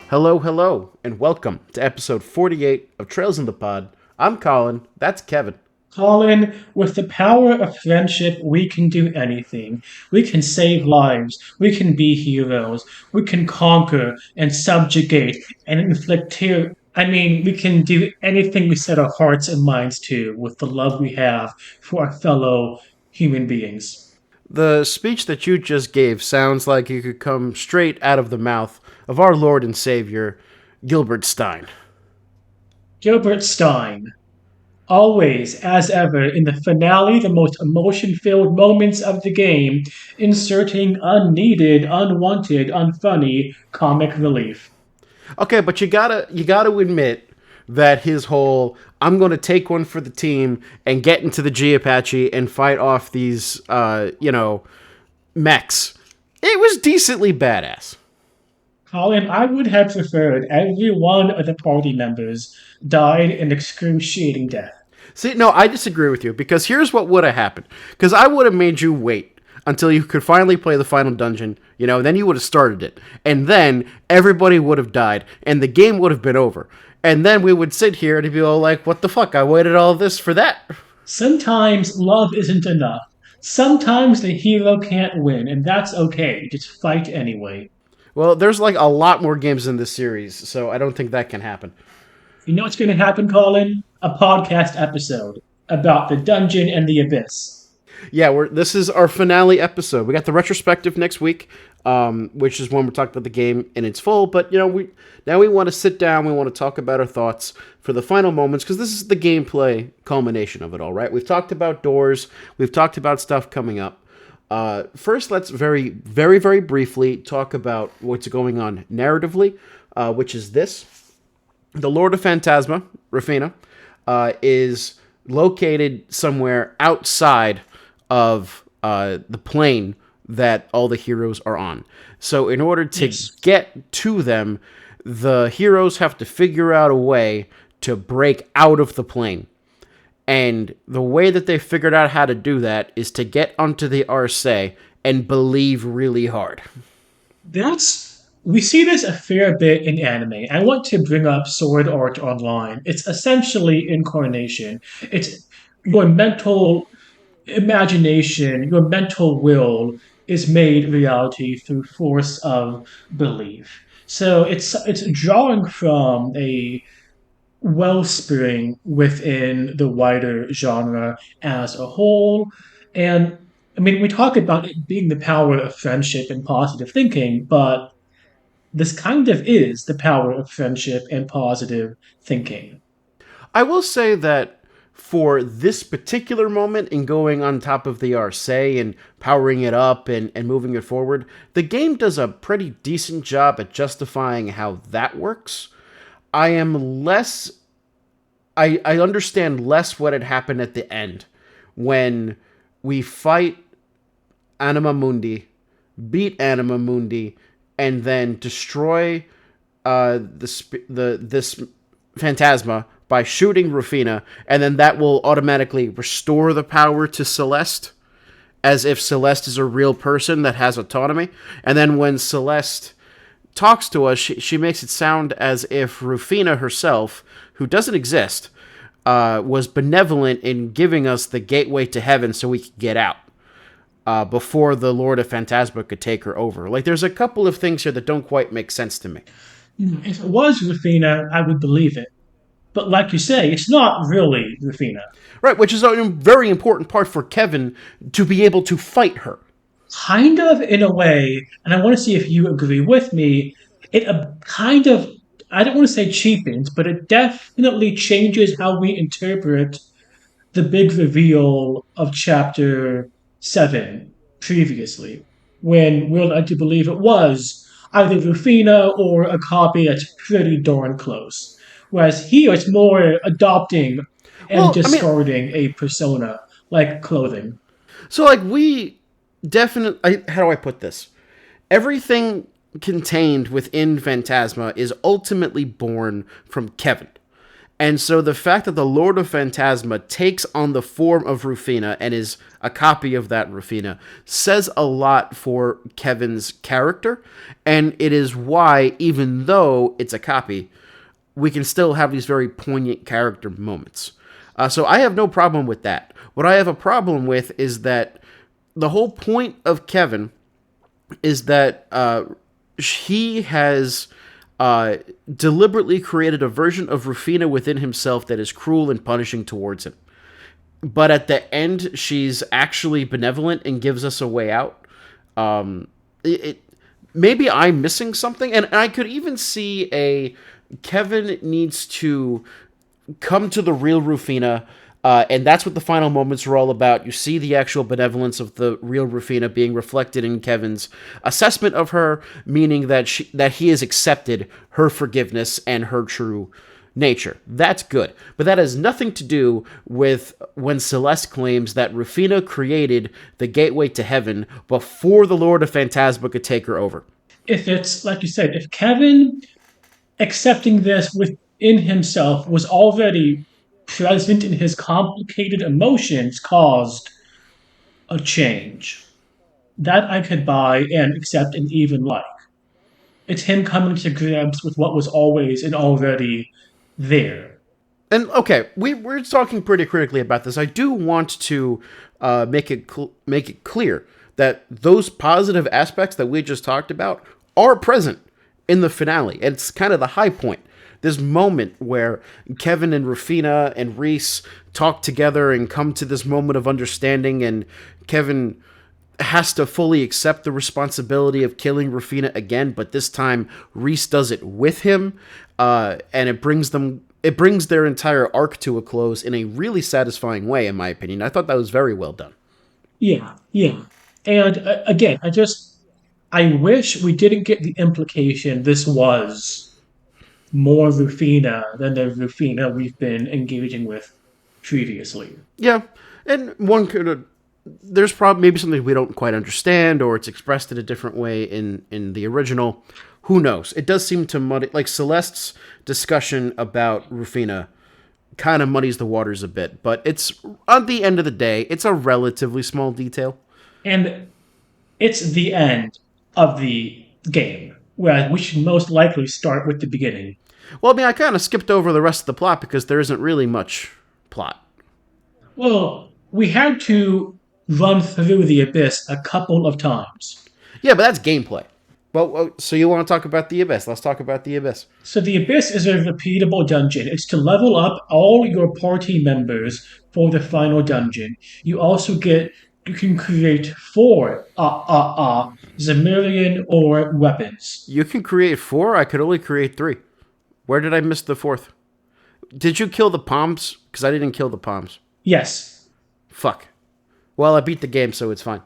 Hello, hello, and welcome to episode 48 of Trails in the Pod. I'm Colin, that's Kevin. Colin, with the power of friendship, we can do anything. We can save lives. We can be heroes. We can conquer and subjugate and inflict terror. We can do anything we set our hearts and minds to with the love we have for our fellow human beings. The speech that you just gave sounds like it could come straight out of the mouth of our Lord and Savior, Gilbert Stein. Gilbert Stein, always, as ever, in the finale, the most emotion filled moments of the game, inserting unneeded, unwanted, unfunny comic relief. Okay, but you gotta admit that his whole I'm gonna take one for the team and get into the G Apache and fight off these mechs. It was decently badass. Colin, I would have preferred every one of the party members died an excruciating death. See, no, I disagree with you because here's what would have happened. Because I would have made you wait until you could finally play the final dungeon, then you would have started it. And then everybody would have died and the game would have been over. And then we would sit here and be all like, what the fuck? I waited all this for that. Sometimes love isn't enough. Sometimes the hero can't win, and that's okay. Just fight anyway. Well, there's like a lot more games in this series, so I don't think that can happen. You know what's going to happen, Colin? A podcast episode about the dungeon and the abyss. Yeah, this is our finale episode. We got the retrospective next week, which is when we're talking about the game in its full. But we want to sit down. We want to talk about our thoughts for the final moments because this is the gameplay culmination of it all. Right? We've talked about doors. We've talked about stuff coming up. First, let's very, very, very briefly talk about what's going on narratively, which is this: the Lord of Phantasma, Rufina, is located somewhere outside of the plane that all the heroes are on. So in order to Yes. get to them, the heroes have to figure out a way to break out of the plane. And the way that they figured out how to do that is to get onto the Arce and believe really hard. We see this a fair bit in anime. I want to bring up Sword Art Online. It's essentially incarnation. It's your mental imagination, your mental will is made reality through force of belief. So it's drawing from a wellspring within the wider genre as a whole. And we talk about it being the power of friendship and positive thinking, but this kind of is the power of friendship and positive thinking. I will say that for this particular moment in going on top of the Arce and powering it up and moving it forward, the game does a pretty decent job at justifying how that works. I am less. I understand less what had happened at the end when we fight Anima Mundi, beat Anima Mundi, and then destroy this Phantasma by shooting Rufina, and then that will automatically restore the power to Celeste, as if Celeste is a real person that has autonomy. And then when Celeste talks to us, she makes it sound as if Rufina herself, who doesn't exist, was benevolent in giving us the gateway to heaven so we could get out before the Lord of Phantasma could take her over. Like, there's a couple of things here that don't quite make sense to me. If it was Rufina, I would believe it. But like you say, it's not really Rufina. Right, which is a very important part for Kevin to be able to fight her. Kind of in a way, and I want to see if you agree with me, it kind of, I don't want to say cheapens, but it definitely changes how we interpret the big reveal of chapter 7 previously, when we're led to believe it was either Rufina or a copy that's pretty darn close. Whereas here it's more adopting and Well, I mean, discarding a persona like clothing. so like we definitely, how do I put this? Everything contained within Phantasma is ultimately born from Kevin. And so the fact that the Lord of Phantasma takes on the form of Rufina and is a copy of that Rufina says a lot for Kevin's character. And it is why, even though it's a copy, we can still have these very poignant character moments. So I have no problem with that. What I have a problem with is that the whole point of Kevin is that he has deliberately created a version of Rufina within himself that is cruel and punishing towards him. But at the end, she's actually benevolent and gives us a way out. Maybe I'm missing something, and I could even see Kevin needs to come to the real Rufina, and that's what the final moments are all about. You see the actual benevolence of the real Rufina being reflected in Kevin's assessment of her, meaning that he has accepted her forgiveness and her true nature. That's good. But that has nothing to do with when Celeste claims that Rufina created the gateway to heaven before the Lord of Phantasma could take her over. If it's, like you said, if Kevin accepting this within himself was already present in his complicated emotions caused a change, that I could buy and accept and even like. It's him coming to grips with what was always and already there. And okay, we're talking pretty critically about this. I do want to make it clear that those positive aspects that we just talked about are present in the finale. It's kind of the high point. This moment where Kevin and Rufina and Reese talk together and come to this moment of understanding, and Kevin has to fully accept the responsibility of killing Rufina again, but this time Reese does it with him, and it brings their entire arc to a close in a really satisfying way, in my opinion. I thought that was very well done. Yeah, yeah. And again, I wish we didn't get the implication this was more Rufina than the Rufina we've been engaging with previously. Yeah, and one could there's probably maybe something we don't quite understand, or it's expressed in a different way in the original. Who knows? It does seem to muddy, like Celeste's discussion about Rufina kind of muddies the waters a bit, but it's, at the end of the day, it's a relatively small detail. And it's the end of the game, where we should most likely start with the beginning. Well, I mean, I kind of skipped over the rest of the plot because there isn't really much plot. Well, we had to run through the abyss a couple of times. Yeah, but that's gameplay. Well, so you want to talk about the Abyss? Let's talk about the Abyss. So the Abyss is a repeatable dungeon. It's to level up all your party members for the final dungeon. You can create 4 Zemurian or weapons. You can create 4? I could only create 3. Where did I miss the 4th? Did you kill the palms? Because I didn't kill the palms. Yes. Fuck. Well, I beat the game, so it's fine.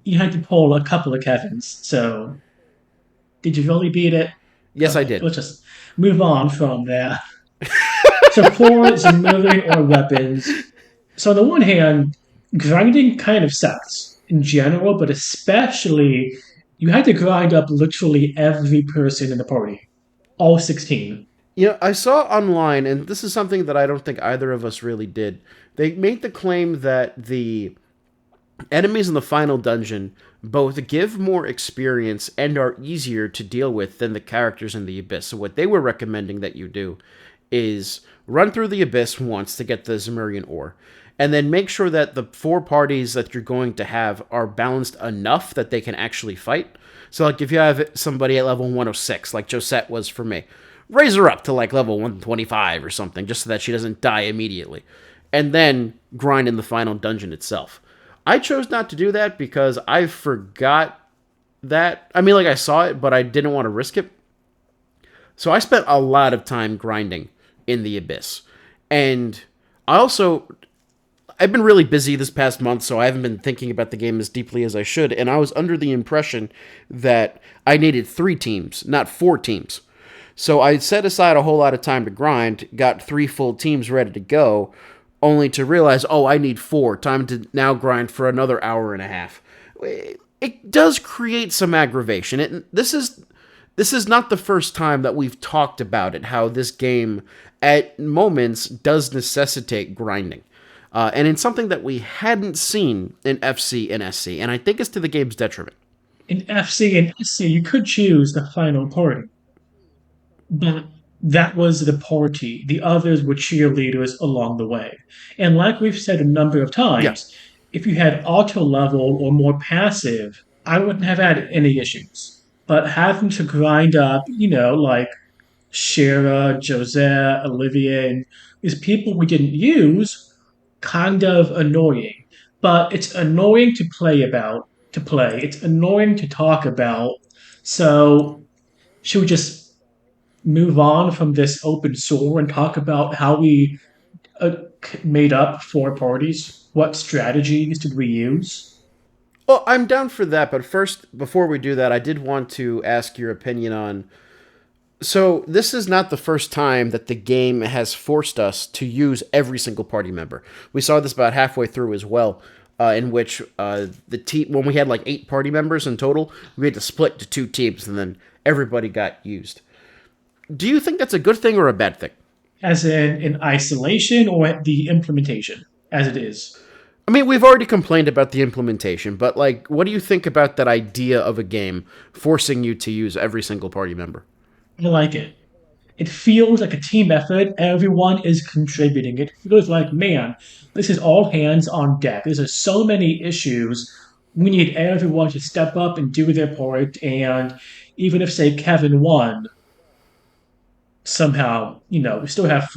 You had to pull a couple of Kevins, so did you really beat it? Yes, I did. Let's just move on from there. So 4 Zemurian or weapons. So on the one hand, grinding kind of sucks in general, but especially you had to grind up literally every person in the party. All 16. You know, I saw online, and this is something that I don't think either of us really did. They made the claim that the enemies in the final dungeon both give more experience and are easier to deal with than the characters in the Abyss. So what they were recommending that you do is run through the Abyss once to get the Zemurian ore, and then make sure that the 4 parties that you're going to have are balanced enough that they can actually fight. So like if you have somebody at level 106, like Josette was for me, raise her up to like level 125 or something, just so that she doesn't die immediately. And then grind in the final dungeon itself. I chose not to do that because I forgot that. I mean, like, I saw it, but I didn't want to risk it. So I spent a lot of time grinding in the Abyss. And I've been really busy this past month, so I haven't been thinking about the game as deeply as I should. And I was under the impression that I needed 3 teams, not 4 teams. So I set aside a whole lot of time to grind, got 3 full teams ready to go, only to realize, oh, I need 4. Time to now grind for another hour and a half. It does create some aggravation. This is this is not the first time that we've talked about it, how this game at moments does necessitate grinding. And it's something that we hadn't seen in FC and SC, and I think it's to the game's detriment. In FC and SC, you could choose the final party, but that was the party. The others were cheerleaders along the way. And like we've said a number of Yeah. times, if you had auto level or more passive, I wouldn't have had any issues. But having to grind up, like Shira, Josette, Olivier, and these people we didn't use, kind of annoying. But it's annoying to play. It's annoying to talk about. So should we just move on from this open sore and talk about how we uh, made up four parties? What strategies did we use? Well, I'm down for that, but first, before we do that, I did want to ask your opinion on. So, this is not the first time that the game has forced us to use every single party member. We saw this about halfway through as well, in which the team, when we had like 8 party members in total, we had to split to 2 teams, and then everybody got used. Do you think that's a good thing or a bad thing? As in isolation or the implementation as it is? I mean, we've already complained about the implementation, but like, what do you think about that idea of a game forcing you to use every single party member? I like it. It feels like a team effort. Everyone is contributing. It feels like, man, this is all hands on deck. There's so many issues. We need everyone to step up and do their part. And even if, say, Kevin won, somehow, we still have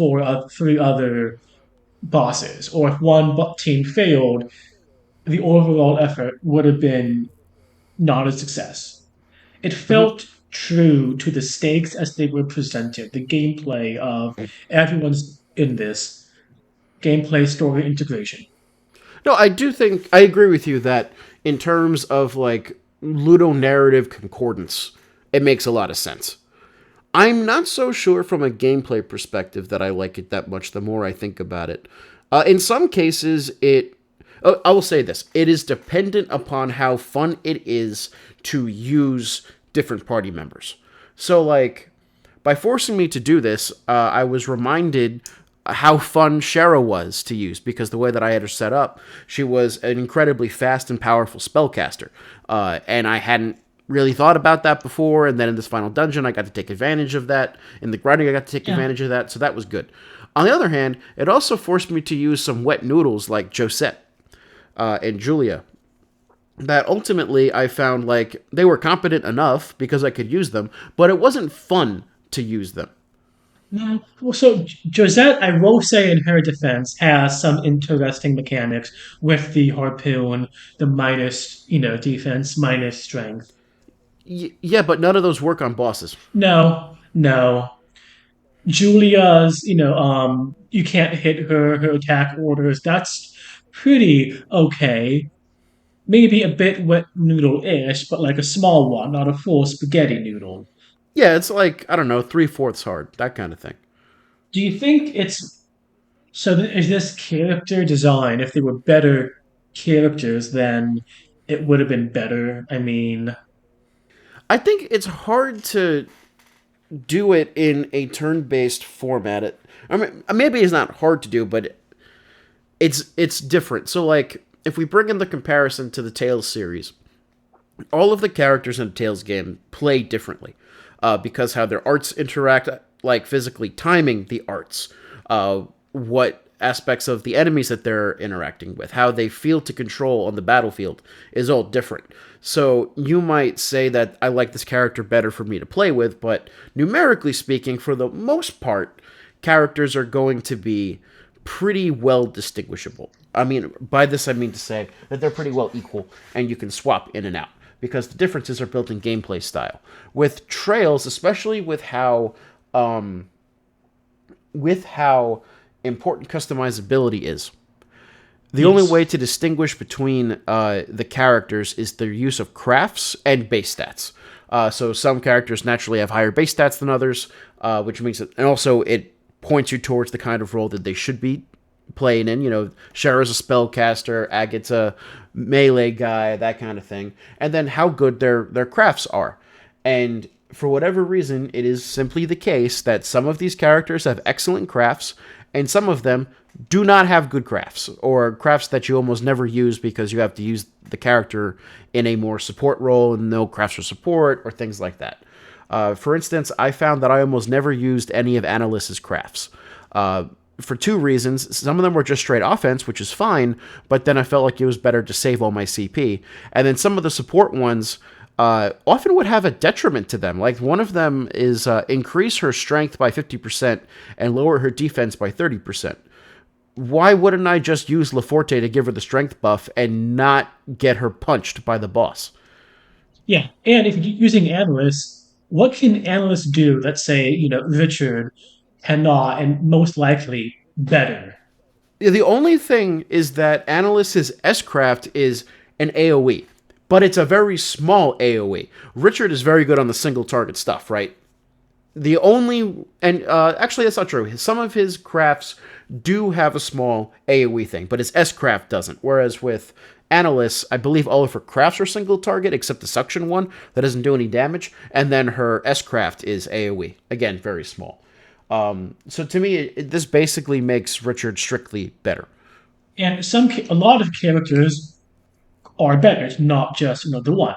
three other bosses. Or if one team failed, the overall effort would have been not a success. It Mhm. felt true to the stakes as they were presented, the gameplay of everyone's in this gameplay story integration. No, I do think I agree with you that in terms of like Ludo narrative concordance, it makes a lot of sense. I'm not so sure from a gameplay perspective that I like it that much the more I think about it. In some cases, I will say this: it is dependent upon how fun it is to use different party members. So, like, by forcing me to do this, I was reminded how fun Shara was to use because the way that I had her set up, she was an incredibly fast and powerful spellcaster, and I hadn't really thought about that before. And then in this final dungeon, I got to take advantage of that. In the grinding, I got to take Yeah. advantage of that, so that was good. On the other hand, it also forced me to use some wet noodles like Josette and Julia, that ultimately I found like they were competent enough because I could use them, but it wasn't fun to use them. No. Well, so Josette, I will say in her defense, has some interesting mechanics with the harpoon, the minus, defense, minus strength. Yeah, but none of those work on bosses. No, no. Julia's, you can't hit her attack orders. That's pretty okay. Maybe a bit wet noodle-ish, but like a small one, not a full spaghetti noodle. Yeah, it's like, I don't know, 3/4 hard, that kind of thing. Do you think it's so? Is this character design? If they were better characters, then it would have been better. I mean, I think it's hard to do it in a turn-based format. I mean, maybe it's not hard to do, but it's different. So like, if we bring in the comparison to the Tales series, all of the characters in a Tales game play differently because how their arts interact, like physically timing the arts, what aspects of the enemies that they're interacting with, how they feel to control on the battlefield is all different. So you might say that I like this character better for me to play with, but numerically speaking, for the most part, characters are going to be pretty well distinguishable. I mean, by this I mean to say that they're pretty well equal and you can swap in and out because the differences are built in gameplay style. With Trails, especially with how important customizability is, the only yes. way to distinguish between the characters is their use of crafts and base stats. So some characters naturally have higher base stats than others, which means that, and also it points you towards the kind of role that they should be playing in. You know, Shara's a spellcaster, Agate's a melee guy, that kind of thing. And then how good their crafts are. And for whatever reason, it is simply the case that some of these characters have excellent crafts, and some of them do not have good crafts, or crafts that you almost never use because you have to use the character in a more support role and no crafts for support, or things like that. For instance, I found that I almost never used any of Annalis's crafts. For two reasons. Some of them were just straight offense, which is fine, but then I felt like it was better to save all my CP. And then some of the support ones often would have a detriment to them. Like one of them is increase her strength by 50% and lower her defense by 30%. Why wouldn't I just use Laforte to give her the strength buff and not get her punched by the boss? Yeah, and if you're using analysts, what can analysts do? Let's say Richard cannot, and most likely better. The only thing is that Annalis's S-Craft is an AoE, but it's a very small AoE. Richard is very good on the single target stuff, right? The only, and actually that's not true. Some of his crafts do have a small AoE thing, but his S-Craft doesn't. Whereas with Annalise, I believe all of her crafts are single target, except the suction one that doesn't do any damage, and then her S-Craft is AoE. Again, very small. So to me, this basically makes Richard strictly better. And a lot of characters are better. It's not just the one.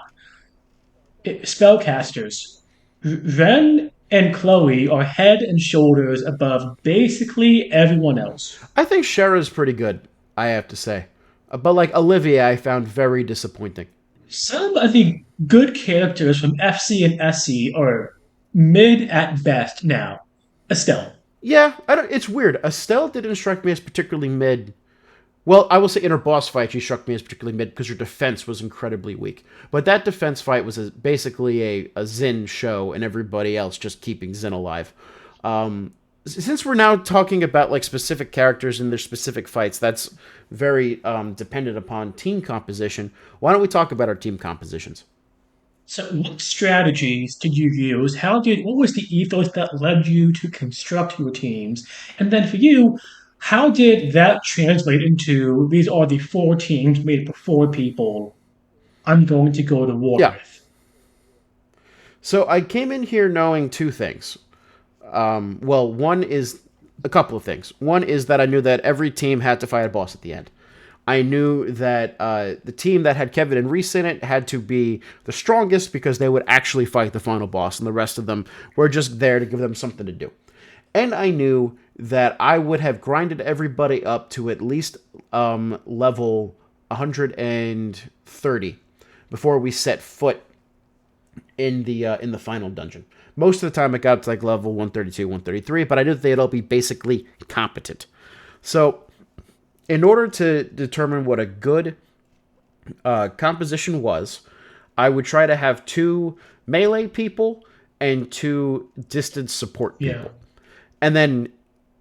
Spellcasters, Ren and Chloe are head and shoulders above basically everyone else. I think Shara's pretty good, I have to say. But like Olivia, I found very disappointing. Some of the good characters from FC and SC are mid at best now. Estelle. Yeah, I don't. It's weird. Estelle didn't strike me as particularly mid. Well, I will say in her boss fight, she struck me as particularly mid because her defense was incredibly weak. But that defense fight was basically a Xin show, and everybody else just keeping Xin alive. Since we're now talking about like specific characters and their specific fights, that's very dependent upon team composition. Why don't we talk about our team compositions? So, what strategies did you use? What was the ethos that led you to construct your teams? And then for you, how did that translate into these are the four teams made up of four people I'm going to go to war Yeah. with? So I came in here knowing two things. Well, one is a couple of things. One is that I knew that every team had to fight a boss at the end. I knew that the team that had Kevin and Reese in it had to be the strongest because they would actually fight the final boss, and the rest of them were just there to give them something to do. And I knew that I would have grinded everybody up to at least level 130 before we set foot in the final dungeon. Most of the time, it got to like level 132, 133, but I knew that they'd all be basically competent. So in order to determine what a good composition was, I would try to have two melee people and two distance support Yeah. people. And then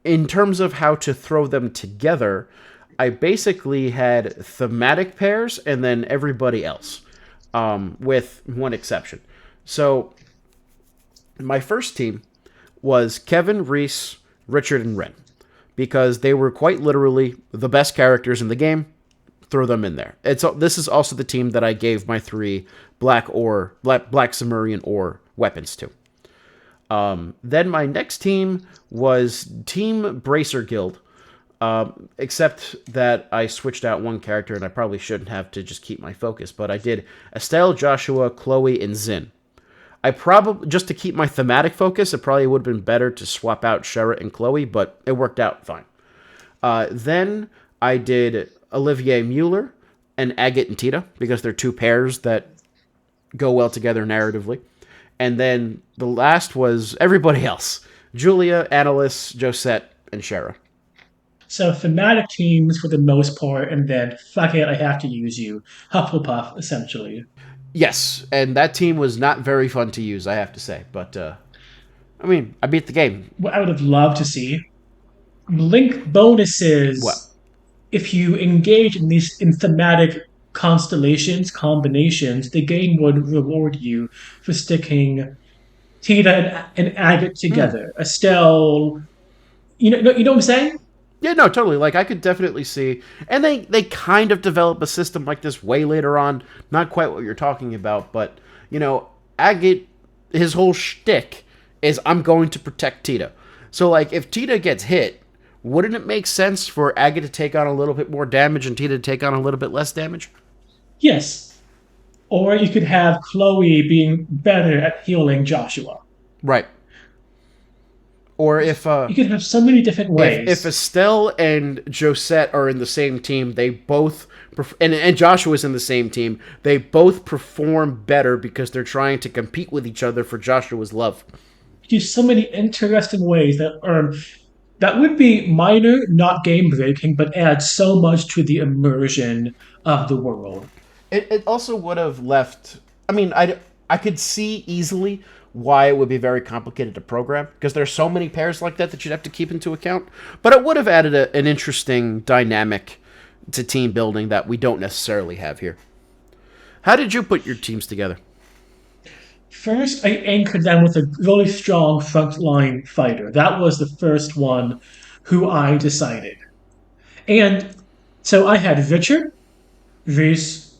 in terms of how to throw them together, I basically had thematic pairs and then everybody else, with one exception. So my first team was Kevin, Reese, Richard, and Ren, because they were quite literally the best characters in the game. Throw them in there. This is also the team that I gave my three Black Sumerian ore weapons to. Then my next team was Team Bracer Guild, except that I switched out one character, and I probably shouldn't have to just keep my focus, but I did Estelle, Joshua, Chloe, and Xin. I probably, just to keep my thematic focus, it probably would have been better to swap out Shara and Chloe, but it worked out fine. Then I did Olivier Mueller and Agate and Tita, because they're two pairs that go well together narratively. And then the last was everybody else. Julia, Annalise, Josette, and Shara. So thematic teams for the most part, and then fuck it, I have to use you. Hufflepuff, essentially. Yes, and that team was not very fun to use, I have to say. But, I mean, I beat the game. What I would have loved to see link bonuses. What? If you engage in thematic combinations, the game would reward you for sticking Tita and Agate together. Estelle, you know what I'm saying? Yeah, no, totally. Like, I could definitely see... And they kind of develop a system like this way later on. Not quite what you're talking about, but, Agate his whole shtick is I'm going to protect Tita. So like if Tita gets hit, wouldn't it make sense for Aga to take on a little bit more damage and Tita to take on a little bit less damage? Yes. Or you could have Chloe being better at healing Joshua. Right. Or You could have so many different if ways. Estelle and Josette are in the same team, they both and Joshua's in the same team. They both perform better because they're trying to compete with each other for Joshua's love. Use so many interesting ways that would be minor, not game breaking, but add so much to the immersion of the world. It also would have left. I mean, I could see easily why it would be very complicated to program because there's so many pairs like that you'd have to keep into account. But it would have added an interesting dynamic to team building that we don't necessarily have here. How did you put your teams together? First, I anchored them with a really strong frontline fighter. That was the first one who I decided. And so I had Richard, Reese,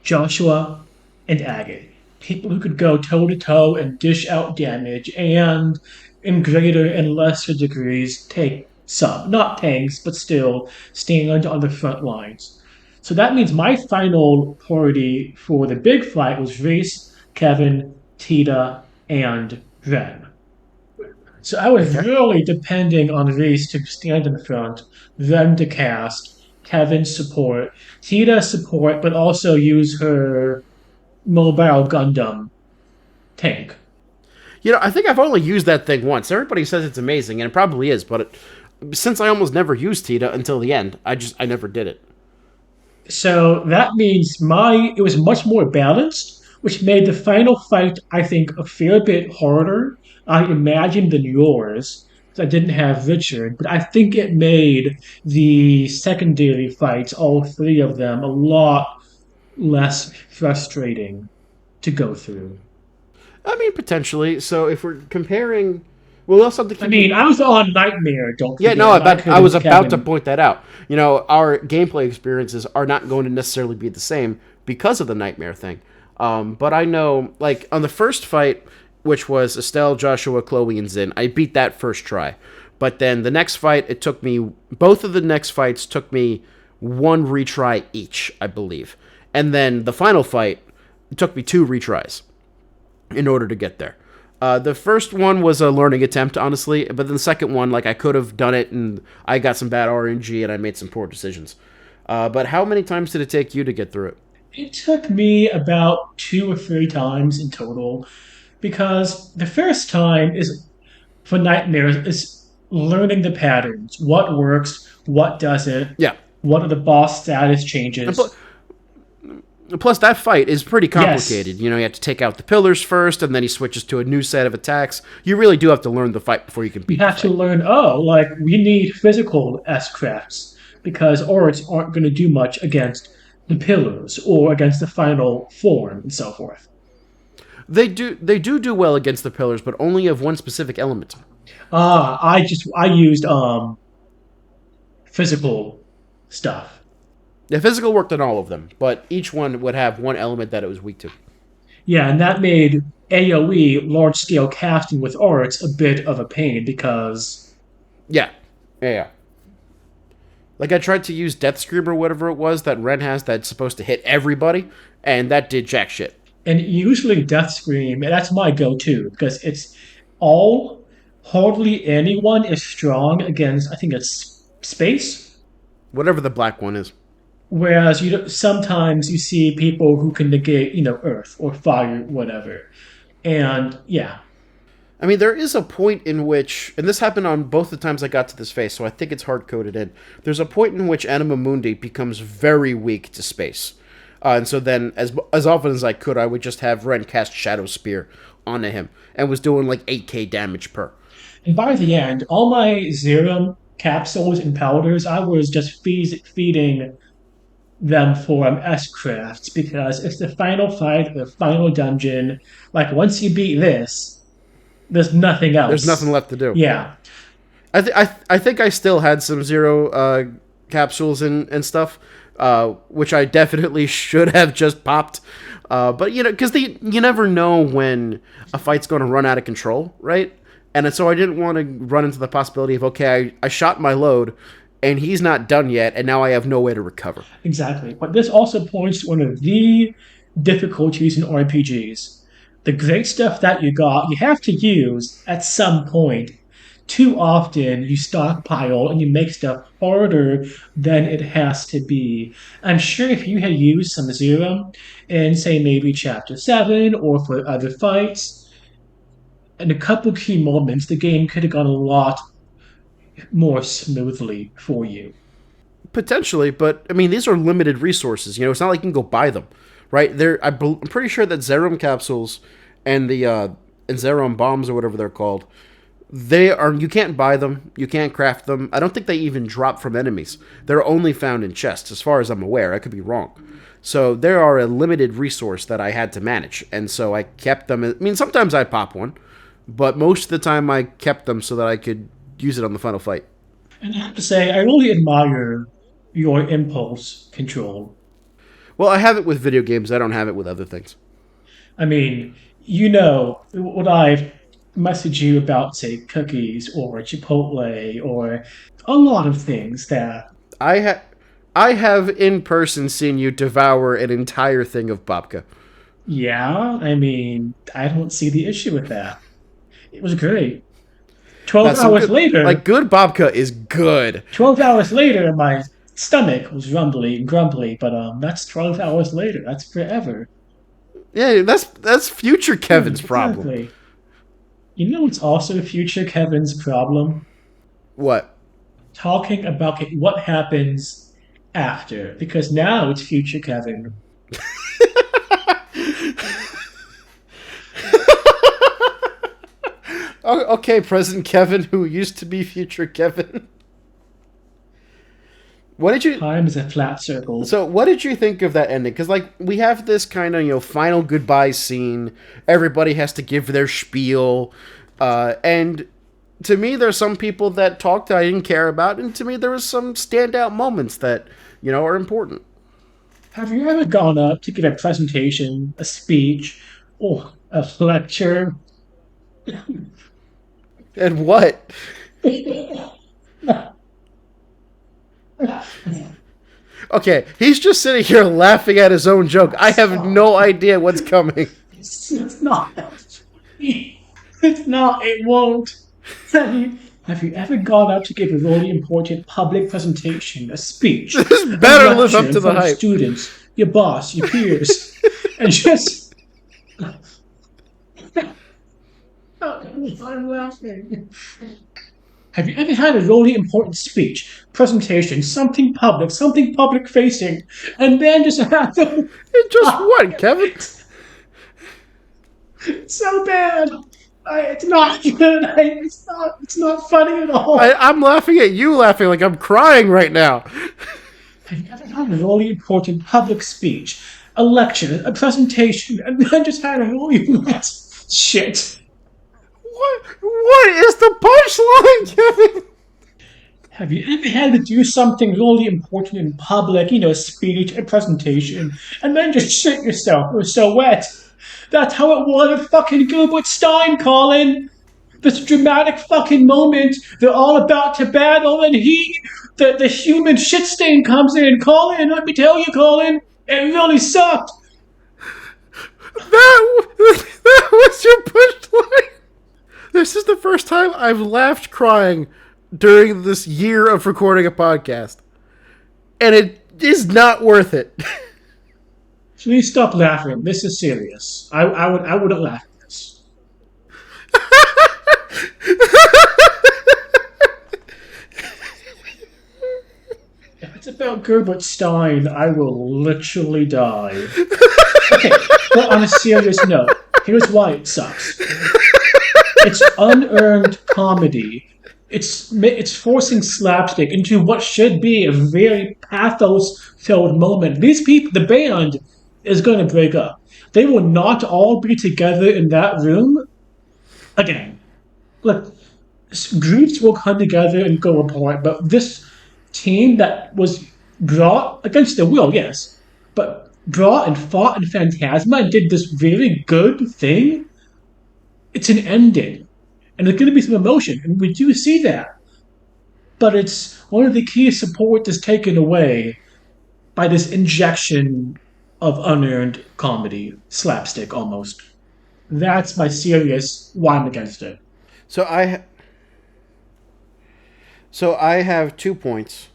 Joshua, and Agate. People who could go toe to toe and dish out damage and, in greater and lesser degrees, take some. Not tanks, but still stand on the front lines. So that means my final party for the big fight was Reese, Kevin, Tita, and Ren. So I was Okay. really depending on Reese to stand in front, Ren to cast, Kevin support, Tita support, but also use her mobile Gundam tank. I think I've only used that thing once. Everybody says it's amazing, and it probably is, but since I almost never used Tita until the end, I never did it. So that means my it was much more balanced, which made the final fight I think a fair bit harder, I imagine, than yours. 'Cause I didn't have Richard, but I think it made the secondary fights, all three of them, a lot less frustrating to go through. I mean, potentially. So if we're comparing, well, we also have to I keep mean, I was on Nightmare, don't Yeah, no, forget, and I could I was have about to Kevin. point that out. Our gameplay experiences are not going to necessarily be the same because of the nightmare thing. But I know, like, on the first fight, which was Estelle, Joshua, Chloe, and Zin, I beat that first try. But then the next fight, both of the next fights took me one retry each, I believe. And then the final fight, it took me two retries in order to get there. The first one was a learning attempt, honestly, but then the second one, like I could have done it, and I got some bad RNG, and I made some poor decisions. But how many times did it take you to get through it? It took me about two or three times in total because the first time is for nightmares is learning the patterns, what works, what doesn't, Yeah, what are the boss status and changes. plus that fight is pretty complicated. Yes, You have to take out the pillars first, and then he switches to a new set of attacks. You really do have to learn the fight before you can you beat the have to fight. learn, oh, like we need physical S crafts because orcs aren't going to do much against the pillars or against the final form and so forth. They do well against the pillars, but only of one specific element. I used physical stuff. The physical worked on all of them, but each one would have one element that it was weak to. Yeah, and that made AoE large scale casting with arts a bit of a pain because Yeah, yeah. Like I tried to use Death Scream or whatever it was that Ren has that's supposed to hit everybody, and that did jack shit. and usually Death Scream, and that's my go to because it's all hardly anyone is strong against I think it's space. Whatever the black one is. Whereas sometimes you see people who can negate, earth or fire, whatever. And yeah, I mean, there is a point in which, and this happened on both the times I got to this phase, so I think it's hard coded in. There's a point in which Anima Mundi becomes very weak to space. And so then, as often as I could, I would just have Ren cast Shadow Spear onto him, and was doing like 8k damage per. and by the end, all my Zerum capsules and powders, I was just feeding them for S crafts because it's the final fight, the final dungeon. Like once you beat this, there's nothing There's nothing else. left to do. Yeah, I think I still had some zero capsules and stuff, which I definitely should have just popped. But because you never know when a fight's going to run out of control, right? And so I didn't want to run into the possibility of, okay, I shot my load, and he's not done yet, and now I have no way to recover. Exactly. But this also points to one of the difficulties in RPGs. The great stuff that you got, you have to use at some point. Too often, you stockpile and you make stuff harder than it has to be. I'm sure if you had used some Zero in, say, maybe Chapter 7 or for other fights, in a couple key moments, the game could have gone a lot more smoothly for you. Potentially, but I mean, these are limited resources. It's not like you can go buy them, right? I'm pretty sure that Zerum capsules and the and Zerum bombs or whatever they're called, you can't buy them, you can't craft them. I don't think they even drop from enemies. They're only found in chests, as far as I'm aware. I could be wrong. So they are a limited resource that I had to manage, and so I kept them. I mean, sometimes I pop one, but most of the time I kept them so that I could use it on the final fight. And I have to say, I really admire your impulse control. Well, I have it with video games. I don't have it with other things. I mean, you know what I've messaged you about, say, cookies or Chipotle or a lot of things that. I ha- I have in person seen you devour an entire thing of babka. Yeah, I mean, I don't see the issue with that. It was great. 12 That's some hours good, later, like good babka is good. 12 hours later, my stomach was rumbly and grumbly, but that's 12 hours later. That's forever. Yeah, that's future Kevin's problem. Exactly. You know what's also future Kevin's problem? What? Talking about what happens after, because now it's future Kevin. Okay, present Kevin, who used to be future Kevin. What did you? Time is a flat circle. So, what did you think of that ending? Because, like, we have this kind of, final goodbye scene. Everybody has to give their spiel. And to me, there's some people that talked I didn't care about. And to me, there was some standout moments that, are important. Have you ever gone up to give a presentation, a speech, or a lecture? And what? Okay, he's just sitting here laughing at his own joke. I have no idea what's coming. It's not. It's not. It won't. Have you ever gone out to give a really important public presentation, a speech? This better live up to the hype. hype. Students, your boss, your peers, and just. I'm laughing. Have you ever had a really important speech, presentation, something public facing, and then just have to... Just what, Kevin? So bad. It's not good. It's not funny at all. I'm laughing at you laughing like I'm crying right now. Have you ever had a really important public speech, a lecture, a presentation, and then just had a really shit? What is the punchline, Kevin? Have you ever had to do something really important in public, a speech, a presentation, and then just shit yourself? It was so wet. That's how it was at fucking Gilbert Stein, Colin. This dramatic fucking moment. They're all about to battle, and the human shit stain comes in. Colin, let me tell you, Colin, it really sucked. That was your punchline. This is the first time I've laughed crying during this year of recording a podcast. And it is not worth it. Please stop laughing. This is serious. I wouldn't laugh at this. If it's about Gilbert Stein, I will literally die. Okay, but on a serious note, here's why it sucks. It's unearned comedy. It's forcing slapstick into what should be a very pathos-filled moment. These people, the band, is going to break up. They will not all be together in that room again. Look, groups will come together and go apart, but this team that was brought against their will, yes, but brought and fought in Phantasma and did this very good thing. It's an ending, and there's going to be some emotion, and we do see that. But it's one of the key support is taken away by this injection of unearned comedy, slapstick almost. That's my serious why I'm against it. So I have 2 points.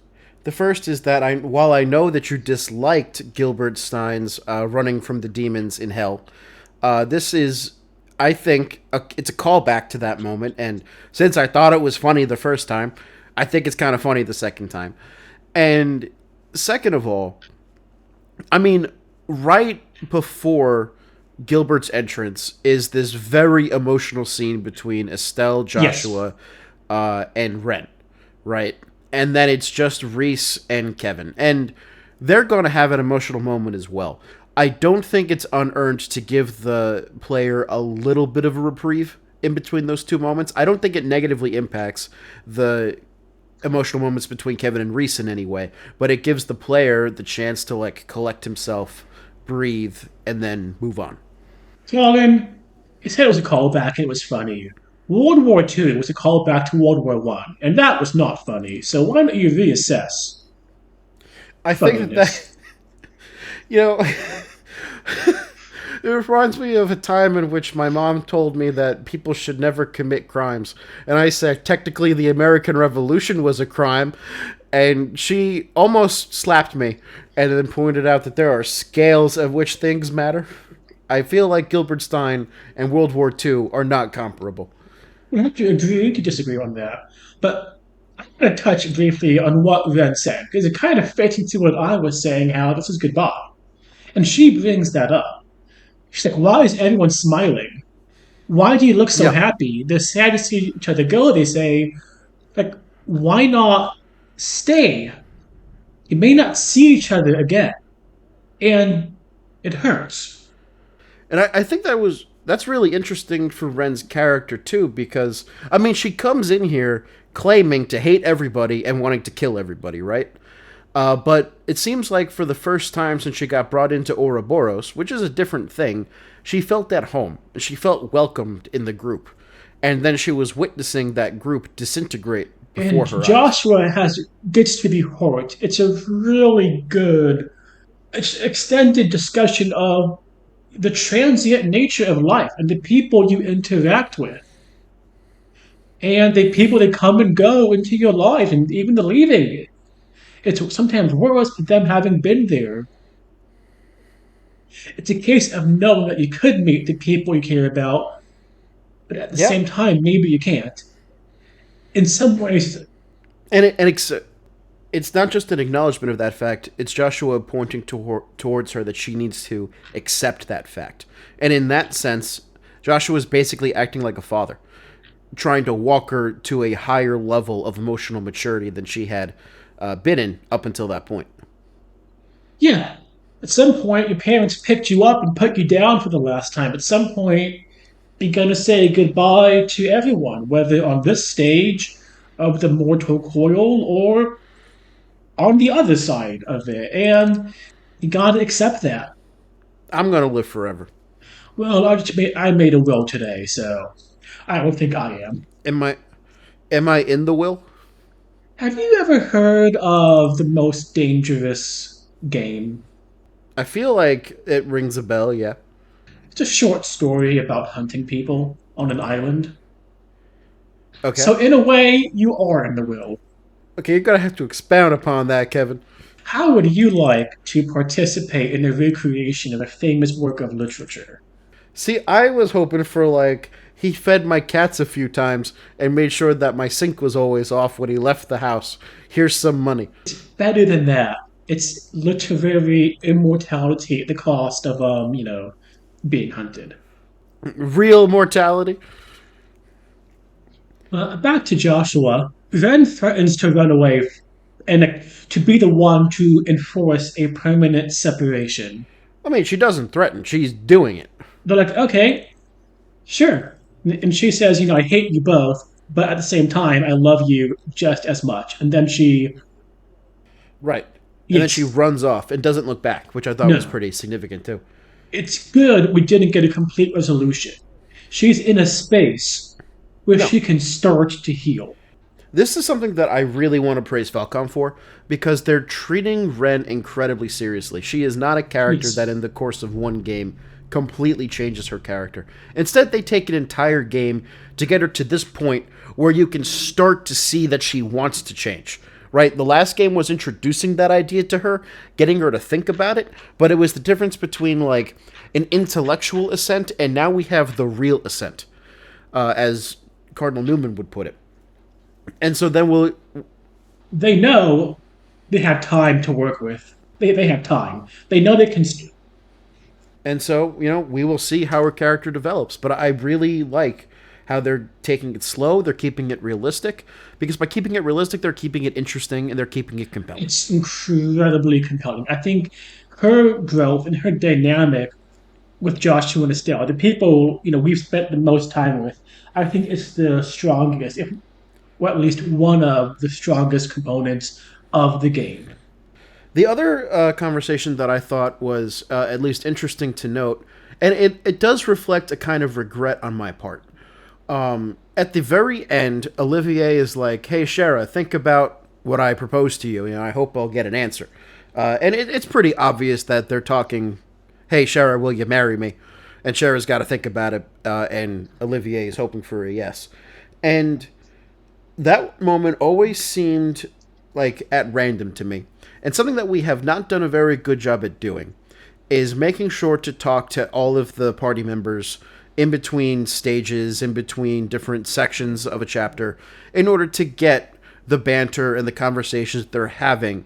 The first is that while I know that you disliked Gilbert Stein's running from the demons in hell, this is, I think, it's a callback to that moment. And since I thought it was funny the first time, I think it's kind of funny the second time. And second of all, I mean, right before Gilbert's entrance is this very emotional scene between Estelle, Yes. Joshua, and Ren, right? And then it's just Reese and Kevin. And they're going to have an emotional moment as well. I don't think it's unearned to give the player a little bit of a reprieve in between those two moments. I don't think it negatively impacts the emotional moments between Kevin and Reese in any way, but it gives the player the chance to like collect himself, breathe, and then move on. Colin, he said it was a callback and it was funny. World War II was a callback to World War One, and that was not funny. So why don't you reassess I think that funniness? you know, it reminds me of a time in which my mom told me that people should never commit crimes. And I said, technically, the American Revolution was a crime. And she almost slapped me and then pointed out that there are scales of which things matter. I feel like Gilbert Stein and World War II are not comparable. We have to agree to disagree on that. But I'm going to touch briefly on what Ren said, because it kind of fits into what I was saying, how this is goodbye. And she brings that up. She's like, why is everyone smiling? Why do you look so Yeah. happy? They're sad to see each other go. They say, like, why not stay? You may not see each other again. And it hurts. And I think that's really interesting for Ren's character too, because I mean she comes in here claiming to hate everybody and wanting to kill everybody, right? But it seems like for the first time since she got brought into Ouroboros, which is a different thing, she felt at home. She felt welcomed in the group. And then she was witnessing that group disintegrate And before her eyes. Joshua gets to be hurt. It's a really good extended discussion of the transient nature of life and the people you interact with and the people that come and go into your life and even the leaving. It's sometimes worse with them having been there. It's a case of knowing that you could meet the people you care about, but at the Yeah. same time, maybe you can't. In some ways, And it's not just an acknowledgement of that fact, it's Joshua pointing towards her that she needs to accept that fact. And in that sense, Joshua is basically acting like a father, trying to walk her to a higher level of emotional maturity than she had been in up until that point. yeah, at some point, your parents picked you up and put you down for the last time. At some point, you're going to say goodbye to everyone, whether on this stage of the mortal coil or on the other side of it. And you got to accept that. I'm going to live forever. Well, I made a will today, so I don't think I am. Am I am I in the will? Have you ever heard of the most dangerous game? I feel like it rings a bell, yeah. It's a short story about hunting people on an island. Okay. So, in a way, you are in the will. Okay, you're going to have to expound upon that, Kevin. How would you like to participate in the recreation of a famous work of literature? See, I was hoping for like he fed my cats a few times and made sure that my sink was always off when he left the house. Here's some money. Better than that. It's literary immortality at the cost of, being hunted. Real mortality. Back to Joshua. Ren threatens to run away and to be the one to enforce a permanent separation. I mean, she doesn't threaten, she's doing it. They're like, okay, sure. And she says, I hate you both, but at the same time, I love you just as much. And then she, Right. And then she Yes. runs off and doesn't look back, which I thought was No. pretty significant too. It's good we didn't get a complete resolution. She's in a space where No, she can start to heal. this is something that I really want to praise Falcon for because they're treating Ren incredibly seriously. She is not a character that, Yes. in the course of one game, completely changes her character. Instead, they take an entire game to get her to this point where you can start to see that she wants to change. Right? The last game was introducing that idea to her, getting her to think about it, but it was the difference between like an intellectual assent and now we have the real assent, as Cardinal Newman would put it. And so then we'll They know they have time to work with. They have time. They know they can. And so, we will see how her character develops. But I really like how they're taking it slow, they're keeping it realistic, because by keeping it realistic, they're keeping it interesting and they're keeping it compelling. It's incredibly compelling. I think her growth and her dynamic with Joshua and Estelle, the people we've spent the most time with, I think it's the strongest, if well, at least one of the strongest components of the game. The other conversation that I thought was at least interesting to note, and it does reflect a kind of regret on my part. At the very end, Olivier is like, "Hey, Shara, think about what I proposed to you. I hope I'll get an answer." And it's pretty obvious that they're talking, "Hey, Shara, will you marry me?" And Shara's got to think about it, and Olivier is hoping for a yes. And that moment always seemed like at random to me. And something that we have not done a very good job at doing is making sure to talk to all of the party members in between stages, in between different sections of a chapter, in order to get the banter and the conversations they're having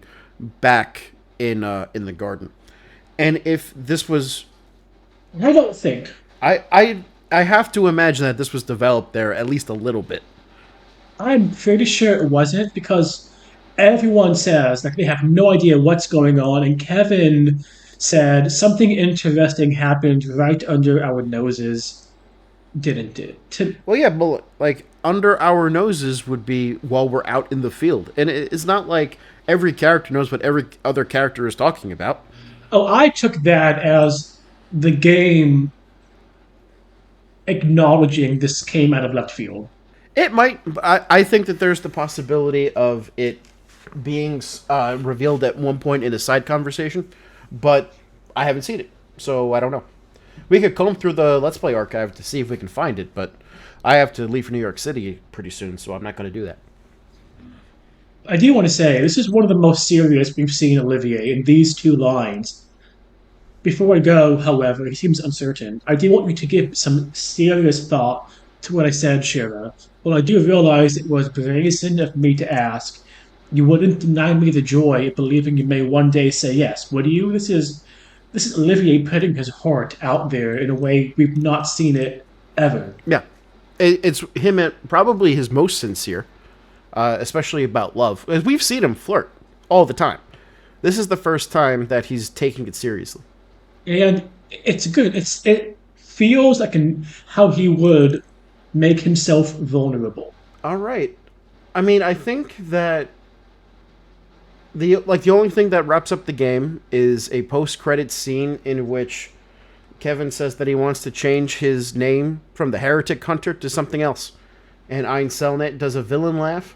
back in the garden. And if this was, I don't think. I have to imagine that this was developed there at least a little bit. I'm pretty sure it wasn't because everyone says like they have no idea what's going on, and Kevin said something interesting happened right under our noses. Didn't it? Well, yeah, but like under our noses would be while we're out in the field, and it's not like every character knows what every other character is talking about. Oh, I took that as the game acknowledging this came out of left field. It might. I think that there's the possibility of it being revealed at one point in a side conversation, but I haven't seen it, so I don't know. We could comb through the Let's Play archive to see if we can find it, but I have to leave for New York City pretty soon, so I'm not going to do that. I do want to say this is one of the most serious we've seen Olivier in these two lines. Before I go, however, he seems uncertain. I do want you to give some serious thought to what I said, Shira. Well, I do realize it was brazen of me to ask. You wouldn't deny me the joy of believing you may one day say yes, would you? This is Olivier putting his heart out there in a way we've not seen it ever. Yeah, it's him at probably his most sincere, especially about love. As we've seen him flirt all the time. This is the first time that he's taking it seriously. And it's good. It feels like how he would make himself vulnerable. All right. I mean, I think that the only thing that wraps up the game is a post-credit scene in which Kevin says that he wants to change his name from the Heretic Hunter to something else, and Ein Selnet does a villain laugh,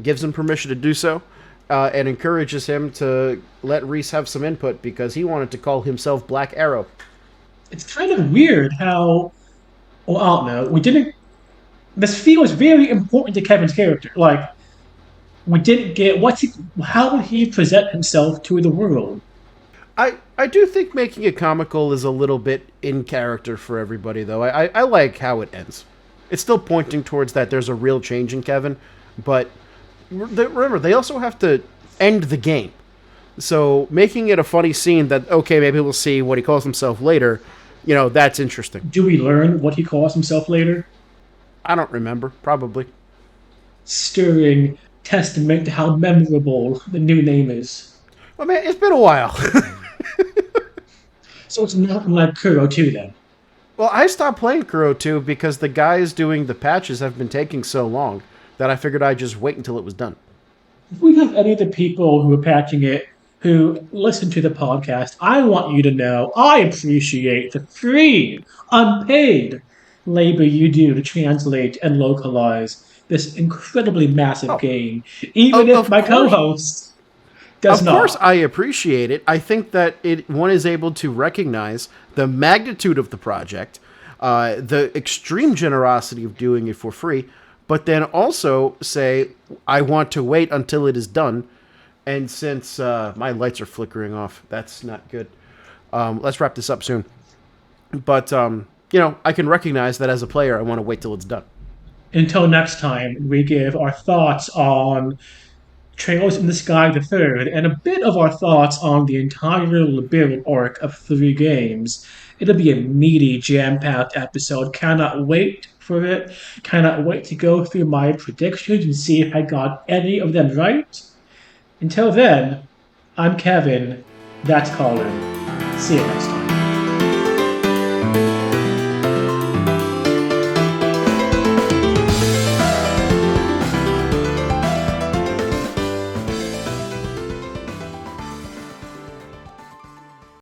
gives him permission to do so, and encourages him to let Reese have some input because he wanted to call himself Black Arrow. It's kind of weird how, well, I don't know. We didn't. This feels very important to Kevin's character. Like we didn't get how would he present himself to the world? I do think making it comical is a little bit in character for everybody, though. I like how it ends. It's still pointing towards that there's a real change in Kevin, but remember, they also have to end the game. So making it a funny scene that, okay, maybe we'll see what he calls himself later, that's interesting. Do we learn what he calls himself later? I don't remember. Probably. Stirring testament to how memorable the new name is. Well, man, it's been a while. So it's not like Kuro 2 then. Well, I stopped playing Kuro 2 because the guys doing the patches have been taking so long that I figured I'd just wait until it was done. If we have any of the people who are patching it who listen to the podcast, I want you to know I appreciate the free, unpaid labor you do to translate and localize this incredibly massive Oh, game, even if of my course. co-host does Of course, not. I appreciate it. I think that one is able to recognize the magnitude of the project, the extreme generosity of doing it for free, but then also say, I want to wait until it is done. And since my lights are flickering off, that's not good. Let's wrap this up soon. But, I can recognize that as a player, I want to wait till it's done. Until next time, we give our thoughts on Trails in the Sky the Third, and a bit of our thoughts on the entire Liberal arc of 3 games. It'll be a meaty, jam-packed episode. Cannot wait for it. Cannot wait to go through my predictions and see if I got any of them right. Until then, I'm Kevin. That's Colin. See you next time.